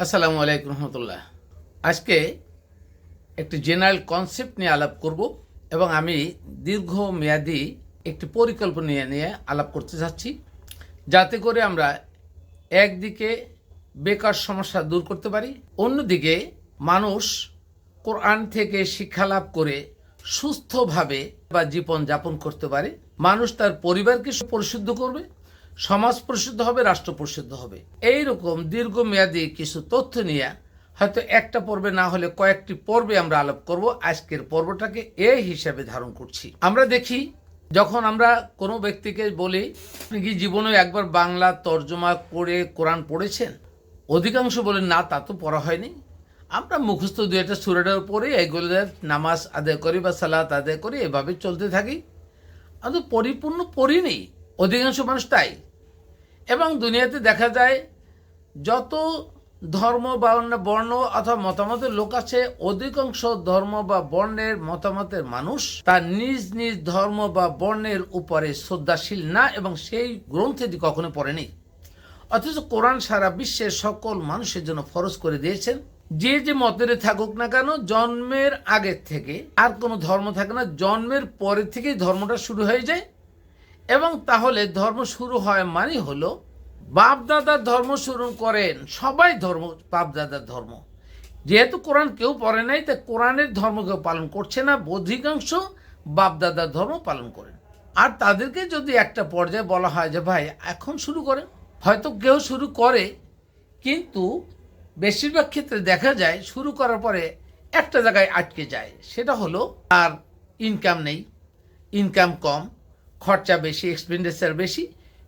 আসসালামু আলাইকুম রহমতুল্লাহ। আজকে একটি জেনারেল কনসেপ্ট নিয়ে আলাপ করব এবং আমি দীর্ঘমেয়াদী একটি পরিকল্পনা নিয়ে আলাপ করতে চাচ্ছি, যাতে করে আমরা একদিকে বেকার সমস্যা দূর করতে পারি, অন্যদিকে মানুষ কোরআন থেকে শিক্ষা লাভ করে সুস্থভাবে বা জীবন যাপন করতে পারে। মানুষ তার পরিবারকে পরিশুদ্ধ করবে, সমাজ পরিশুদ্ধ হবে, রাষ্ট্র পরিশুদ্ধ হবে। এইরকম দীর্ঘমেয়াদী কিছু তথ্য নিয়ে হয়তো একটা পর্বে না হলে কয়েকটি পর্বে আমরা আলাপ করব। আজকের পর্বটাকে এই হিসাবে ধারণ করছি। আমরা দেখি, যখন আমরা কোনো ব্যক্তিকে বলি আপনি কি জীবনে একবার বাংলা তর্জমা করে কোরআন পড়েছেন, অধিকাংশ বলেন না, তা তো পড়া হয়নি। আমরা মুখস্থ দু একটা সূরাটার পরে এগুলোর নামাজ আদায় করি বা সালাত আদায় করি, এভাবে চলতে থাকি। আমি পরিপূর্ণ পড়িনি, অধিকাংশ মানুষ তাই। এবং দুনিয়াতে দেখা যায় যত ধর্ম বা অন্য বর্ণ অথবা মতামতের লোক আছে, অধিকাংশ ধর্ম বা বর্ণের মতামতের মানুষ তার নিজ নিজ ধর্ম বা বর্ণের উপরে শ্রদ্ধাশীল না এবং সেই গ্রন্থটি কখনো পড়েনি। অথচ কোরআন সারা বিশ্বের সকল মানুষের জন্য ফরজ করে দিয়েছেন, যে যে মতের থাকুক না কেন, জন্মের আগের থেকে আর কোনো ধর্ম থাকে না, জন্মের পরে থেকেই ধর্মটা শুরু হয়ে যায়। এবং তাহলে ধর্ম শুরু হয় মানে হলো বাপদাদার ধর্ম শুরু করেন, সবাই ধর্ম বাপদাদার ধর্ম। যেহেতু কোরআন কেউ পড়ে নাই, তাই কোরআনের ধর্ম কেউ পালন করছে না, অধিকাংশ বাপদাদার ধর্ম পালন করেন। আর তাদেরকে যদি একটা পর্যায়ে বলা হয় যে ভাই এখন শুরু করেন, হয়তো কেউ শুরু করে, কিন্তু বেশিরভাগ ক্ষেত্রে দেখা যায় শুরু করার পরে একটা জায়গায় আটকে যায়। সেটা হলো আর ইনকাম নেই, ইনকাম কম, খরচা বেশি, এক্সপেন্ডিচার বেশি,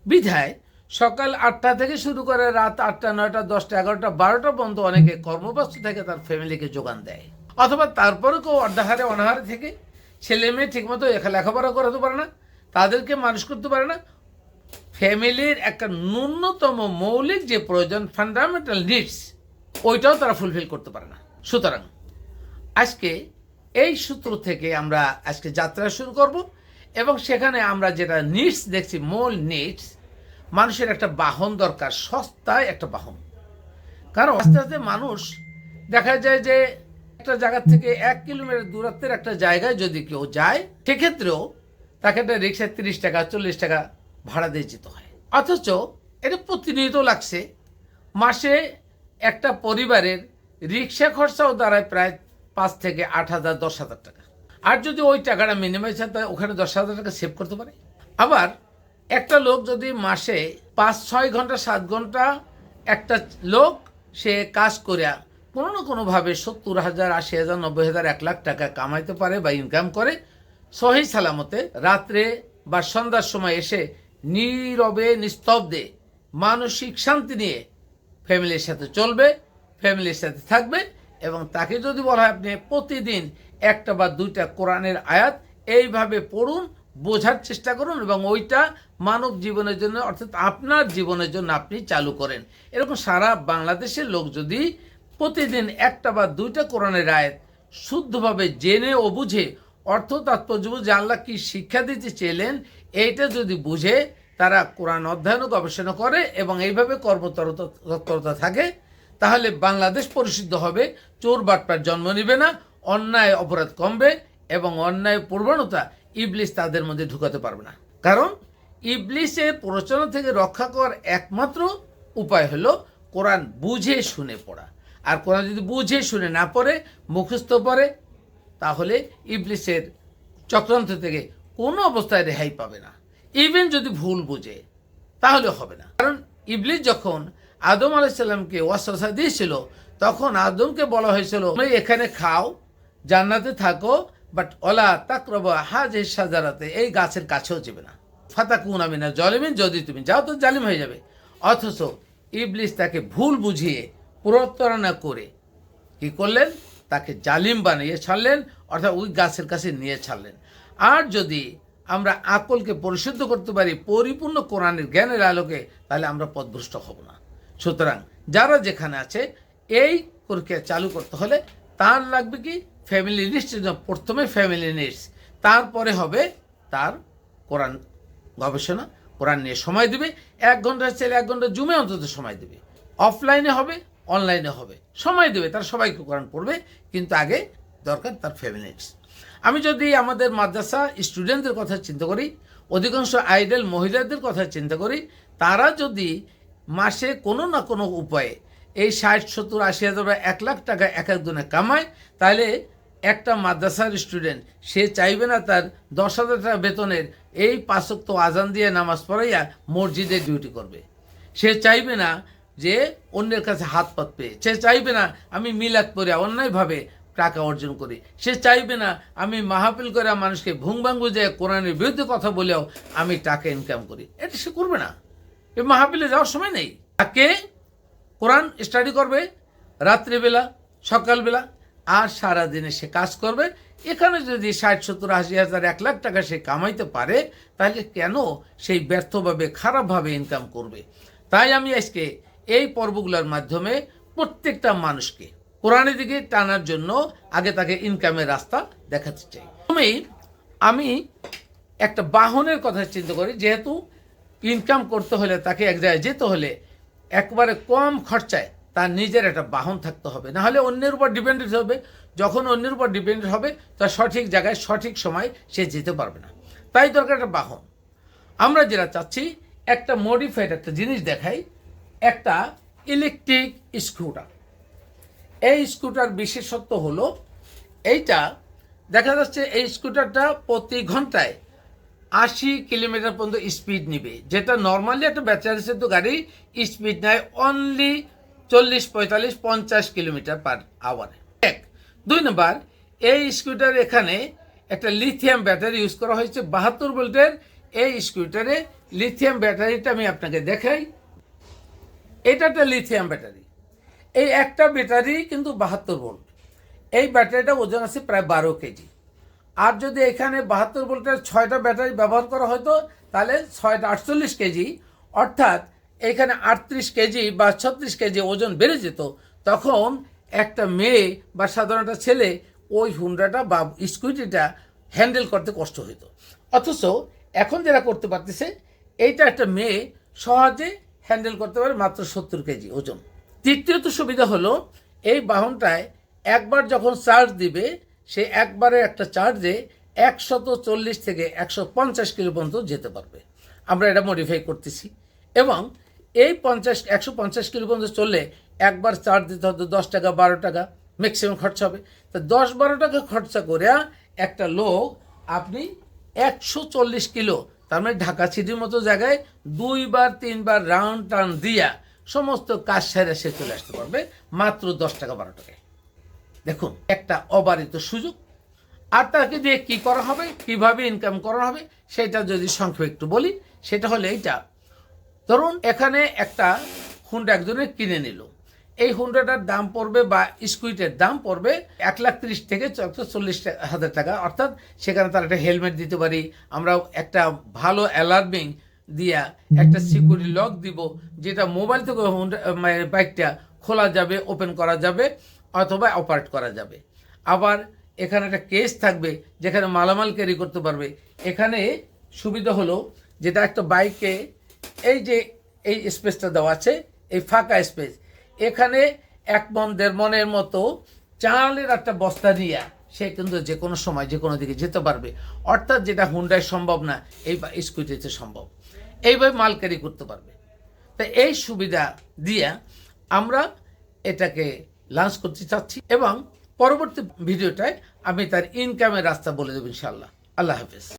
বিধায় সকাল 8টা থেকে শুরু করে রাত 8টা, 9টা, 10টা, 11টা, 12টা পর্যন্ত অনেকে কর্মব্যস্ত থেকে তার ফ্যামিলিকে যোগান দেয়। অথবা তারপরে কেউ অর্ধাহারে অনাহারে থেকে ছেলে মেয়ে ঠিকমতো লেখাপড়া করাতে পারে না, তাদেরকে মানুষ করতে পারে না। ফ্যামিলির একটা ন্যূনতম মৌলিক যে প্রয়োজন, ফান্ডামেন্টাল নিডস, ওইটাও তারা ফুলফিল করতে পারে না। সুতরাং আজকে এই সূত্র থেকে আমরা আজকে যাত্রা শুরু করব এবং সেখানে আমরা যেটা নিডস দেখছি, মূল নিডস, মানুষের একটা বাহন দরকার, সস্তায় একটা বাহন। কারণ আস্তে আস্তে মানুষ দেখা যায় যে একটা জায়গা থেকে 1 কিলোমিটার দূরত্বের একটা জায়গায় যদি কেউ যায়, সেক্ষেত্রেও তাকে একটা রিক্সায় 30 টাকা 40 টাকা ভাড়া দিয়ে যেতে হয়। অথচ এটা প্রতিনিয়ত লাগছে। মাসে একটা পরিবারের রিক্সা খরচাও দাঁড়ায় প্রায় 5 থেকে 8,000 10,000 টাকা। আর যদি ওই টাকাটা মিনিমাইজ হয়, তাহলে ওখানে 10,000 টাকা সেভ করতে পারে। আবার একটা লোক যদি মাসে 5-6 ঘন্টা 7 ঘন্টা একটা লোক সে কাজ করে কোনো না কোনোভাবে 70,000 80,000 90,000 1 লাখ টাকা কামাইতে পারে বা ইনকাম করে, সহি সালামতে রাত্রে বা সন্ধ্যার সময় এসে নীরবে নিস্তব্ধে মানসিক শান্তি নিয়ে ফ্যামিলির সাথে চলবে, ফ্যামিলির সাথে থাকবে। এবং তাকে যদি বলা হয় আপনি প্রতিদিন একটা বা দুইটা কোরআনের আয়াত এইভাবে পড়ুন, বোঝার চেষ্টা করুন এবং ওইটা মানব জীবনের জন্য, অর্থাৎ আপনার জীবনের জন্য আপনি চালু করেন, এরকম সারা বাংলাদেশের লোক যদি প্রতিদিন একটা বা দুইটা কোরআনের আয়াত শুদ্ধভাবে জেনে ও বুঝে, অর্থ তাৎপর্য বুঝে আল্লাহ কি শিক্ষা দিতে চেয়েলেন এইটা যদি বুঝে তারা কোরআন অধ্যয়ন ও গবেষণা করে এবং এইভাবে কর্মতৎপরতা থাকে, তাহলে বাংলাদেশ পরিশুদ্ধ হবে, চোর বাটপার জন্ম নেবে না, অন্যায় অপরাধ কমবে এবং অন্যায় প্রবণতা ইবলিস তাদের মধ্যে ঢুকাতে পারবে না। কারণ ইবলিসের প্ররোচনা থেকে রক্ষা করার একমাত্র উপায় হলো কোরআন বুঝে শুনে পড়া। আর কোরআন যদি বুঝে শুনে না পড়ে, মুখস্থ পড়ে, তাহলে ইবলিসের চক্রান্ত থেকে কোনো অবস্থায় রেহাই পাবে না। ইভেন যদি ভুল বুঝে তাহলে হবে না। কারণ ইবলিস যখন আদম আলাইসাল্লামকে ওয়াসওয়াসা দিয়েছিল, তখন আদমকে বলা হয়েছিল তুমি এখানে খাও, জান্নাতে থাকো, বাট ওলা তাকরাবু হাযিহি শাজারাতে, এই গাছের কাছেও যাবে না, ফাতাকুনা মিনাজ জালিমিন, যদি তুমি যাও তো জালিম হয়ে যাবে। অথচ ইবলিস তাকে ভুল বুঝিয়ে প্রতারণা করে কি করলেন, তাকে জালিম বানিয়ে ছাড়লেন, অর্থাৎ ওই গাছের কাছে নিয়ে ছাড়লেন। আর যদি আমরা আকলকে পরিশুদ্ধ করতে পারি পরিপূর্ণ কোরআনের জ্ঞানের আলোকে, তাহলে আমরা পথভ্রষ্ট হব না। সুতরাং যারা যেখানে আছে, এই প্রক্রিয়া চালু করতে হলে তার লাগবে কি, ফ্যামিলি নিডস। প্রথমে ফ্যামিলি নিডস, তারপরে হবে তার কোরআন গবেষণা, কোরআন নিয়ে সময় দেবে। 1 ঘন্টা ছেলে 1 ঘন্টা জুমে অন্তত সময় দেবে, অফলাইনে হবে অনলাইনে হবে, সময় দেবে, তারা সবাইকে কোরআন পড়বে, কিন্তু আগে দরকার তার ফ্যামিলিস। আমি যদি আমাদের মাদ্রাসা স্টুডেন্টদের কথা চিন্তা করি, অধিকাংশ আইডল মহিলাদের কথা চিন্তা করি, তারা যদি মাসে কোনো না কোনো উপায়ে এই 60, 70, 80 হাজার বা 1 লাখ টাকা এক একজনে কামায়, তাহলে একটা মাদ্রাসার স্টুডেন্ট সে চাইবে না তার 10,000 টাকা বেতনের এই 5 ওয়াক্ত আজান দিয়ে নামাজ পড়াইয়া মসজিদে ডিউটি করবে। সে চাইবে না যে অন্যের কাছে হাত পাত পেয়ে, সে চাইবে না আমি মিলাদ পড়ে অন্যায়ভাবে টাকা অর্জন করি, সে চাইবে না আমি মাহফিল করে মানুষকে ভুংভাং বুঝে কোরআনের বিরুদ্ধে কথা বলেও আমি টাকা ইনকাম করি। এটা সে করবে না। এই মাহফিলে যাওয়ার সময় নেই। তাকে কোরআন স্টাডি করবে রাত্রিবেলা, সকালবেলা, আর সারাদিনে সে কাজ করবে। এখানে যদি 60, 70, 80 হাজার 1 লাখ টাকা সে কামাইতে পারে, তাহলে কেন সেই ব্যর্থভাবে খারাপভাবে ইনকাম করবে? তাই আমি আজকে এই পর্বগুলোর মাধ্যমে প্রত্যেকটা মানুষকে কোরআনের দিকে টানার জন্য আগে তাকে ইনকামের রাস্তা দেখাতে চাই। আমি একটা বাহনের কথা চিন্তা করি, যেহেতু ইনকাম করতে হলে তাকে এক জায়গায় যেতে হলে একবারে কম খরচায় তার নিজের একটা বাহন থাকতে হবে, না হলে অন্যের উপর ডিপেন্ডেন্ট হবে। যখন অন্যের উপর ডিপেন্ডেন্ট হবে, তার সঠিক জায়গায় সঠিক সময় সে যেতে পারবে না। তাই দরকার একটা বাহন। আমরা যেটা চাচ্ছি, একটা মডিফাইড একটা জিনিস দেখাই, একটা ইলেকট্রিক স্কুটার। এই স্কুটার বিশেষত্ব হলো এইটা, দেখা যাচ্ছে এই স্কুটারটা প্রতি ঘন্টায় 80 কিলোমিটার পর্যন্ত স্পিড নিবে, যেটা নর্মালি একটা ব্যাটারি চালিত গাড়ি স্পিড নেয় অনলি 40, 45, 50 কিলোমিটার পার আওয়ারে। 2 নম্বর, এই স্কুটার এখানে একটা লিথিয়াম ব্যাটারি ইউজ করা হয়েছে 72 ভোল্টের। এই স্কুটারে লিথিয়াম ব্যাটারিটা আমি আপনাকে দেখাই। এটা একটা লিথিয়াম ব্যাটারি। এই একটা ব্যাটারি কিন্তু 72 ভোল্ট। এই ব্যাটারিটা ওজন আছে প্রায় 12 কেজি। আর যদি এখানে 72 ভোল্টের 6টা ব্যাটারি ব্যবহার করা হতো, তাহলে 6টা 48 কেজি, অর্থাৎ এখানে 38 কেজি বা 36 কেজি ওজন বেড়ে যেত। তখন একটা মেয়ে বা সাধারণ একটা ছেলে ওই হুন্ডাটা বা স্কুটিটা হ্যান্ডেল করতে কষ্ট হতো। অথচ এখন যারা করতে পারতেছে, এইটা একটা মেয়ে সহজে হ্যান্ডেল করতে পারে, মাত্র 70 কেজি ওজন। তৃতীয়ত সুবিধা হলো, এই বাহনটায় একবার যখন চার্জ দিবে, সে একবারে একটা চার্জে 140 থেকে 150 কিলো পর্যন্ত যেতে পারবে। আমরা এটা মডিফাই করতেছি, এবং এই 150 কিলো পর্যন্ত চললে একবার চার্জ দিতে হতো 10 টাকা 12 টাকা ম্যাক্সিমাম খরচা হবে। তো 10-12 টাকা খরচা করে একটা লোক আপনি 140 কিলো, তার মানে ঢাকা সিটির মতো জায়গায় 2-3 বার রাউন্ড টার্ন দিয়া সমস্ত কাজ সেরে সে চলে আসতে পারবে মাত্র 10 টাকা 12 টাকায়। দেখুন, একটা অবারিত সুযোগ। আর তাকে দিয়ে কী করা হবে, কিভাবে ইনকাম করা হবে, সেটা যদি সংক্ষেপে একটু বলি, সেটা হলো এইটা। ধরুন, এখানে একটা হুন্ডা একজনে কিনে নিল। এই হুন্ডাটার দাম পড়বে বা স্কুইটের দাম পড়বে 1,30,000 থেকে 40,000 টাকা। অর্থাৎ সেখানে তার একটা হেলমেট দিতে পারি, আমরা একটা ভালো অ্যালার্মিং দিয়া একটা সিকিউরিটি লক দিব, যেটা মোবাইল থেকে বাইকটা খোলা যাবে, ওপেন করা যাবে অথবা অপারেট করা যাবে। আবার এখানে একটা কেস থাকবে যেখানে মালামাল ক্যারি করতে পারবে। এখানে সুবিধা হলো, যেটা একটা বাইকে এই যে এই স্পেসটা দেওয়া আছে, এই ফাঁকা স্পেস, এখানে 1 মণ 1.5 মণের মতো চালের একটা বস্তা নিয়ে সে কিন্তু যে কোনো সময় যে কোনো দিকে যেতে পারবে। অর্থাৎ যেটা হুন্ডায় সম্ভব না, এই স্কুটিতে সম্ভব। এইভাবে মাল ক্যারি করতে পারবে। তাই এই সুবিধা দিয়ে আমরা এটাকে লঞ্চ করতে চাচ্ছি, এবং পরবর্তী ভিডিওটায় আমি তার ইনকামের রাস্তা বলে দেবো ইনশাআল্লাহ। আল্লাহ হাফেজ।